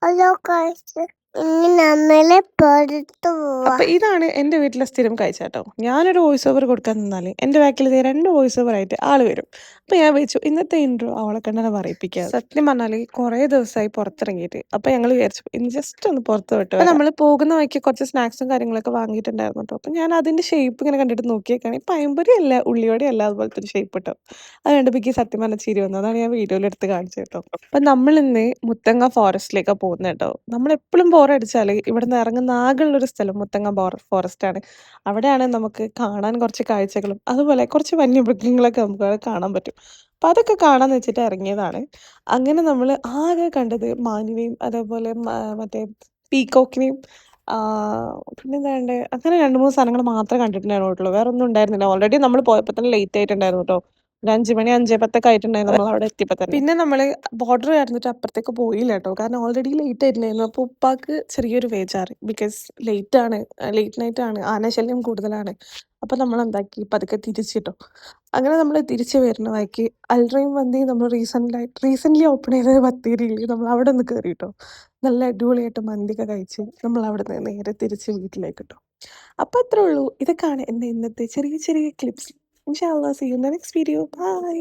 Hello guys, ഇനി നമ്മള് പുറത്തു പോവാ. അപ്പൊ ഇതാണ് എൻ്റെ വീട്ടിലെ സ്ഥിരം കാഴ്ച കേട്ടോ. ഞാനൊരു വോയിസ് ഓവർ കൊടുക്കാൻ നിന്നാൽ എൻ്റെ ബാക്കിൽ ഇതേ 2 വോയിസ് ഓവർ ആയിട്ട് ആള് വരും. അപ്പൊ ഞാൻ വിചാരിച്ചു ഇന്നത്തെ ഇൻട്രോ അവളെ കണ്ടനെ പറയിപ്പിക്കാം. സത്യം പറഞ്ഞാൽ കുറേ ദിവസമായി പുറത്തിറങ്ങിയിട്ട്. അപ്പൊ ഞങ്ങൾ വിചാരിച്ചു ഇന്ന് ജസ്റ്റ് ഒന്ന് പുറത്ത് വിട്ട് വരാം. നമ്മൾ പോകുന്ന വഴിക്ക് കുറച്ച് സ്നാക്സും കാര്യങ്ങളൊക്കെ വാങ്ങിയിട്ടുണ്ടായിരുന്നു കേട്ടോ. അപ്പൊ ഞാൻ അതിന്റെ ഷേപ്പ് ഇങ്ങനെ കണ്ടിട്ട് നോക്കിയേക്കാണ്. പഴംപൊരി അല്ല, ഉള്ളിവട അല്ല, അതുപോലത്തെ ഒരു ഷേപ്പ് കേട്ടോ. അത് കണ്ടപ്പോൾ സത്യം പറഞ്ഞ ചിരി വന്നു. അതാണ് ഞാൻ വീഡിയോയിൽ എടുത്ത് കാണിച്ചത് കേട്ടോ. അപ്പൊ നമ്മൾ ഇന്ന് മുത്തങ്ങ ഫോറസ്റ്റിലേക്കാണ് പോകുന്നത് കേട്ടോ. നമ്മളെപ്പോഴും ബോറടിച്ചാൽ ഇവിടെ നിന്ന് ഇറങ്ങുന്ന ആകെയുള്ളൊരു സ്ഥലം മുത്തങ്ങ ഫോറസ്റ്റ് ആണ്. അവിടെയാണ് നമുക്ക് കാണാൻ കുറച്ച് കാഴ്ചകളും അതുപോലെ കുറച്ച് വന്യമൃഗങ്ങളൊക്കെ നമുക്ക് അവിടെ കാണാൻ പറ്റും. അപ്പം അതൊക്കെ കാണാന്ന് വെച്ചിട്ട് ഇറങ്ങിയതാണ്. അങ്ങനെ നമ്മൾ ആകെ കണ്ടത് മാനിനെയും അതേപോലെ മറ്റേ പീക്കോക്കിനെയും പിന്നെന്താണ്ട് അങ്ങനെ 2-3 സാധനങ്ങൾ മാത്രമേ കണ്ടിട്ടുണ്ടായിരുന്നുള്ളൂ. വേറെ ഒന്നും ഉണ്ടായിരുന്നില്ല. ഓൾറെഡി നമ്മൾ പോയപ്പോൾ തന്നെ ലേറ്റ് ആയിട്ടുണ്ടായിരുന്നു കേട്ടോ. ഒരു 5 മണി 5:10 ആയിട്ടുണ്ടായിരുന്നു നമ്മൾ അവിടെ എത്തിയപ്പോൾ തന്നെ. പിന്നെ നമ്മൾ ബോർഡർ കടന്നിട്ട് അപ്പുറത്തേക്ക് പോയില്ല കേട്ടോ. കാരണം ഓൾറെഡി ലേറ്റ് ആയിട്ടുണ്ടായിരുന്നു. അപ്പോൾ ഉപ്പാക്ക് ചെറിയൊരു ബേജാറ്. ബിക്കോസ് ലേറ്റ് നൈറ്റ് ആണ്, ആനശല്യം കൂടുതലാണ്. അപ്പം നമ്മൾ എന്താക്കി പതുക്കെ തിരിച്ചിട്ടോ. അങ്ങനെ നമ്മൾ തിരിച്ച് വരുന്ന വഴിക്ക് അൽറൈൻ മന്തി നമ്മൾ റീസെൻ്റ്ലി ഓപ്പൺ ചെയ്ത ബത്തേരിയിൽ നമ്മൾ അവിടെ ഒന്ന് കയറി കേട്ടോ. നല്ല അടിപൊളിയായിട്ട് മന്തിയൊക്കെ കഴിച്ച് നമ്മൾ അവിടെ നിന്ന് നേരെ തിരിച്ച് വീട്ടിലേക്ക് കേട്ടോ. അപ്പം അത്രേ ഉള്ളൂ. ഇതൊക്കെയാണ് എൻ്റെ ഇന്നത്തെ ചെറിയ ചെറിയ ക്ലിപ്സ്. ഇൻഷാ അല്ലാഹ്, see you in the next video. By.